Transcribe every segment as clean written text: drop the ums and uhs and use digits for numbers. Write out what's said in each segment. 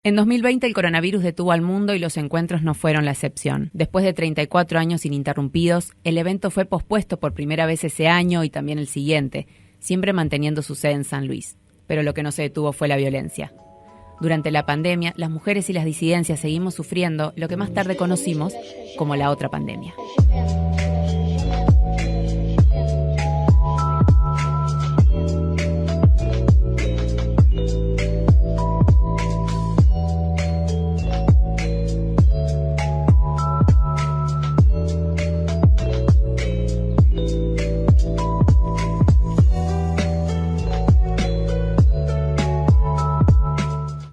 En 2020 el coronavirus detuvo al mundo y los encuentros no fueron la excepción. Después de 34 años ininterrumpidos, el evento fue pospuesto por primera vez ese año y también el siguiente, siempre manteniendo su sede en San Luis. Pero lo que no se detuvo fue la violencia. Durante la pandemia, las mujeres y las disidencias seguimos sufriendo lo que más tarde conocimos como la otra pandemia.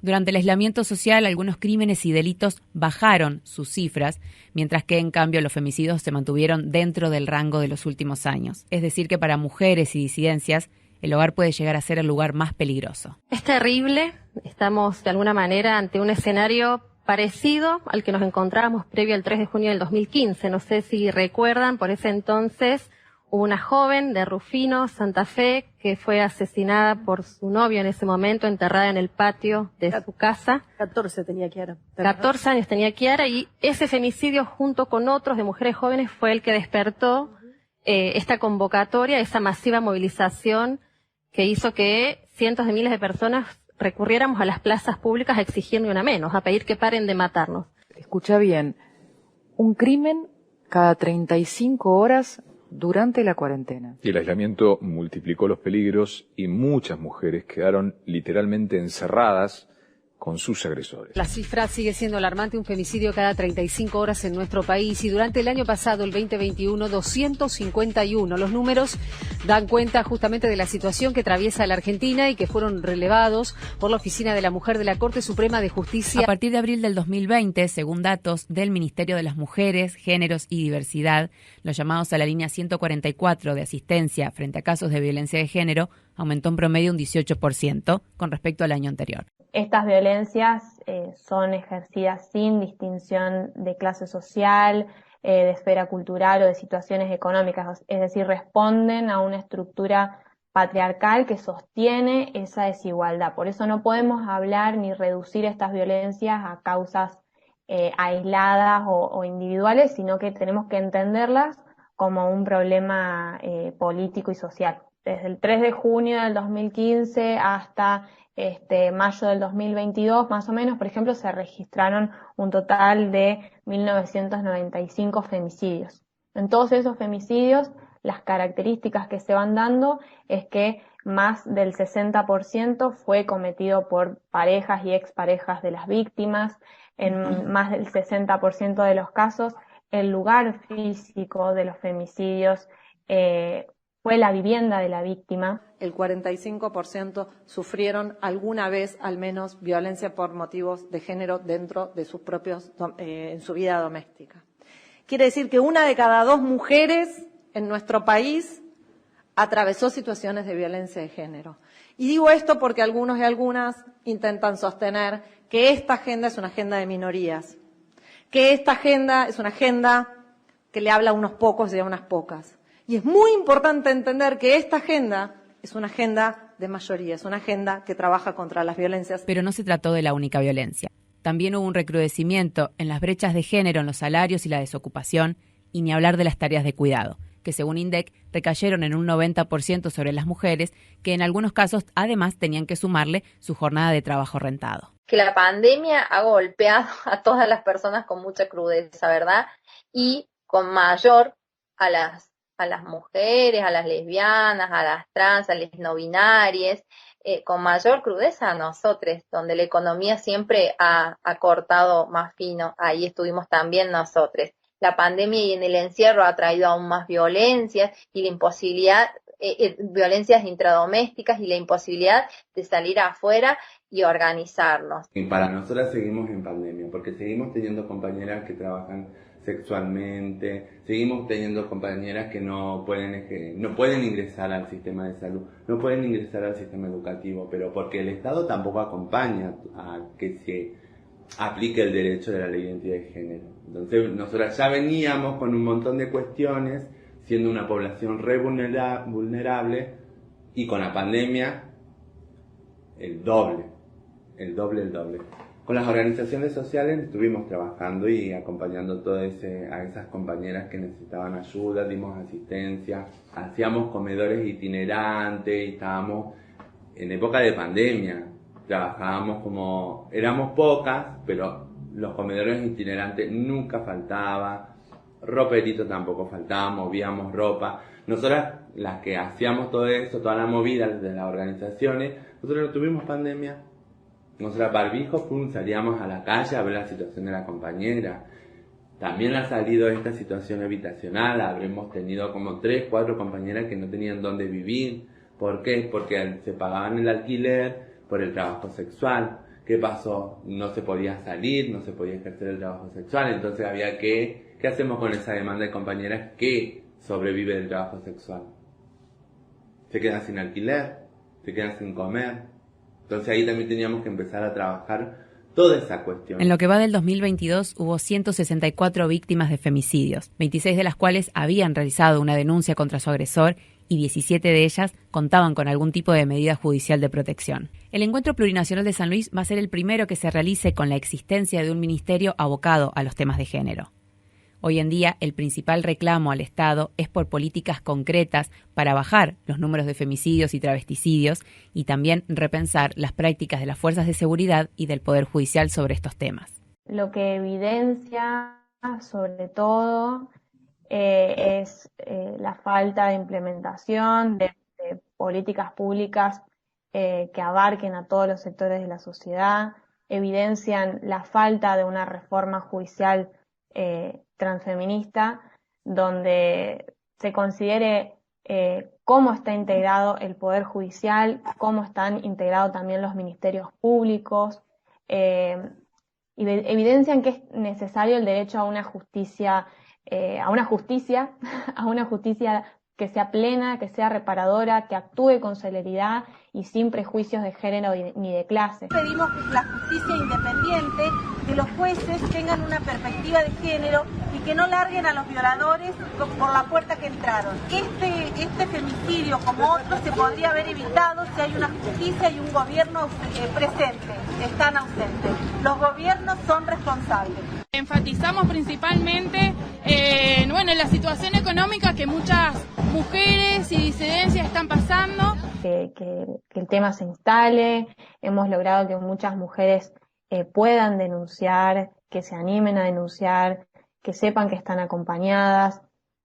Durante el aislamiento social, algunos crímenes y delitos bajaron sus cifras, mientras que, en cambio, los femicidios se mantuvieron dentro del rango de los últimos años. Es decir, que para mujeres y disidencias, el hogar puede llegar a ser el lugar más peligroso. Es terrible. Estamos, de alguna manera, ante un escenario parecido al que nos encontrábamos previo al 3 de junio del 2015. No sé si recuerdan, por ese entonces hubo una joven de Rufino, Santa Fe, que fue asesinada por su novio en ese momento, enterrada en el patio de su casa. 14 tenía Kiara. 14 años tenía Kiara, y ese femicidio, junto con otros de mujeres jóvenes, fue el que despertó esta convocatoria, esa masiva movilización que hizo que cientos de miles de personas recurriéramos a las plazas públicas a exigir ni una menos, a pedir que paren de matarnos. Escucha bien, un crimen cada 35 horas durante la cuarentena. El aislamiento multiplicó los peligros y muchas mujeres quedaron literalmente encerradas con sus agresores. La cifra sigue siendo alarmante, un femicidio cada 35 horas en nuestro país, y durante el año pasado, el 2021, 251. Los números dan cuenta justamente de la situación que atraviesa la Argentina y que fueron relevados por la Oficina de la Mujer de la Corte Suprema de Justicia. A partir de abril del 2020, según datos del Ministerio de las Mujeres, Géneros y Diversidad, los llamados a la línea 144 de asistencia frente a casos de violencia de género aumentó en promedio un 18% con respecto al año anterior. Estas violencias son ejercidas sin distinción de clase social, de esfera cultural o de situaciones económicas, es decir, responden a una estructura patriarcal que sostiene esa desigualdad. Por eso no podemos hablar ni reducir estas violencias a causas aisladas o individuales, sino que tenemos que entenderlas como un problema político y social. Desde el 3 de junio del 2015 hasta mayo del 2022, más o menos, por ejemplo, se registraron un total de 1.995 femicidios. En todos esos femicidios, las características que se van dando es que más del 60% fue cometido por parejas y exparejas de las víctimas. En más del 60% de los casos, el lugar físico de los femicidios fue la vivienda de la víctima. El 45% sufrieron alguna vez, al menos, violencia por motivos de género dentro de sus propios, en su vida doméstica. Quiere decir que 1 de cada 2 mujeres en nuestro país atravesó situaciones de violencia de género. Y digo esto porque algunos y algunas intentan sostener que esta agenda es una agenda de minorías, que esta agenda es una agenda que le habla a unos pocos y a unas pocas. Y es muy importante entender que esta agenda es una agenda de mayoría, es una agenda que trabaja contra las violencias. Pero no se trató de la única violencia. También hubo un recrudecimiento en las brechas de género en los salarios y la desocupación, y ni hablar de las tareas de cuidado, que según INDEC recayeron en un 90% sobre las mujeres, que en algunos casos además tenían que sumarle su jornada de trabajo rentado. Que la pandemia ha golpeado a todas las personas con mucha crudeza, ¿verdad? Y con mayor a las mujeres, a las lesbianas, a las trans, a las no binarias, con mayor crudeza a nosotros, donde la economía siempre ha cortado más fino. Ahí estuvimos también nosotros. La pandemia y en el encierro ha traído aún más violencias y la imposibilidad, violencias intradomésticas y la imposibilidad de salir afuera y organizarnos. Y para nosotras seguimos en pandemia, porque seguimos teniendo compañeras que trabajan sexualmente, seguimos teniendo compañeras que no pueden ingresar al sistema de salud, no pueden ingresar al sistema educativo, pero porque el Estado tampoco acompaña a que se aplique el derecho de la ley de identidad de género. Entonces nosotras ya veníamos con un montón de cuestiones, siendo una población re vulnerable, y con la pandemia el doble. con las organizaciones sociales estuvimos trabajando y acompañando a esas compañeras que necesitaban ayuda, dimos asistencia, hacíamos comedores itinerantes y estábamos en época de pandemia. Trabajábamos éramos pocas, pero los comedores itinerantes nunca faltaba, roperito tampoco faltaba, movíamos ropa. Nosotras, las que hacíamos todo eso, toda la movida de las organizaciones, nosotros no tuvimos pandemia. Nosotras barbijos, salíamos a la calle a ver la situación de la compañera. También ha salido esta situación habitacional, habremos tenido como 3, 4 compañeras que no tenían dónde vivir. ¿Por qué? Porque se pagaban el alquiler por el trabajo sexual. ¿Qué pasó? No se podía salir, no se podía ejercer el trabajo sexual, entonces había ¿qué hacemos con esa demanda de compañeras que sobrevive del trabajo sexual? Se quedan sin alquiler, se quedan sin comer. Entonces ahí también teníamos que empezar a trabajar toda esa cuestión. En lo que va del 2022 hubo 164 víctimas de femicidios, 26 de las cuales habían realizado una denuncia contra su agresor y 17 de ellas contaban con algún tipo de medida judicial de protección. El Encuentro Plurinacional de San Luis va a ser el primero que se realice con la existencia de un ministerio abocado a los temas de género. Hoy en día, el principal reclamo al Estado es por políticas concretas para bajar los números de femicidios y travesticidios y también repensar las prácticas de las fuerzas de seguridad y del Poder Judicial sobre estos temas. Lo que evidencia, sobre todo, es la falta de implementación de políticas públicas que abarquen a todos los sectores de la sociedad, evidencian la falta de una reforma judicial transfeminista, donde se considere cómo está integrado el Poder Judicial, cómo están integrados también los ministerios públicos, evidencian que es necesario el derecho a una justicia que sea plena, que sea reparadora, que actúe con celeridad y sin prejuicios de género ni de clase. Pedimos que la justicia independiente, que los jueces tengan una perspectiva de género y que no larguen a los violadores por la puerta que entraron. Este femicidio, como otros, se podría haber evitado si hay una justicia y un gobierno presente. Están ausentes. Los gobiernos son responsables. Enfatizamos principalmente en la situación económica que muchas mujeres y disidencias están pasando. Que el tema se instale, hemos logrado que muchas mujeres puedan denunciar, que se animen a denunciar, que sepan que están acompañadas.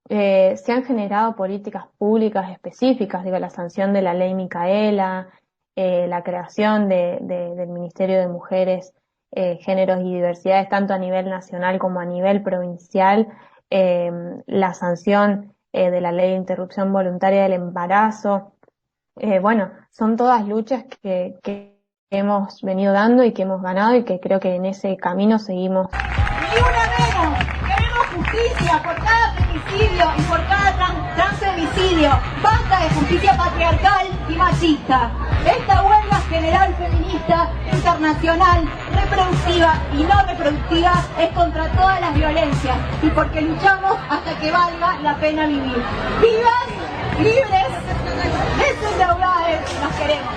Se han generado políticas públicas específicas, la sanción de la ley Micaela, la creación del Ministerio de Mujeres, Géneros y Diversidades, tanto a nivel nacional como a nivel provincial, la sanción de la ley de interrupción voluntaria del embarazo. Son todas luchas que hemos venido dando y que hemos ganado y que creo que en ese camino seguimos. ¡Ni una menos! ¡Queremos justicia por cada femicidio y por cada transfemicidio! ¡Basta de justicia patriarcal y machista! Esta huelga general feminista, internacional, reproductiva y no reproductiva es contra todas las violencias y porque luchamos hasta que valga la pena vivir. ¡Vivas! ¡Libres! ¡Desendeudadas! ¡Nos queremos!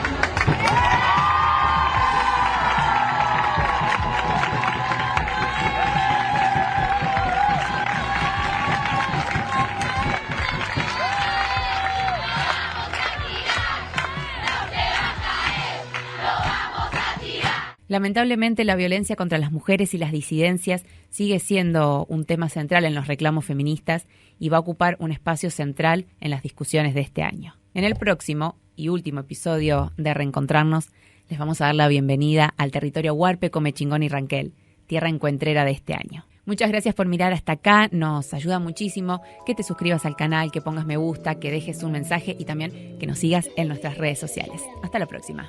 Lamentablemente, la violencia contra las mujeres y las disidencias sigue siendo un tema central en los reclamos feministas y va a ocupar un espacio central en las discusiones de este año. En el próximo y último episodio de Reencontrarnos, les vamos a dar la bienvenida al territorio Huarpe, Comechingón y Ranquel, tierra encuentrera de este año. Muchas gracias por mirar hasta acá, nos ayuda muchísimo que te suscribas al canal, que pongas me gusta, que dejes un mensaje y también que nos sigas en nuestras redes sociales. Hasta la próxima.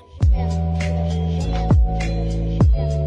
Yeah.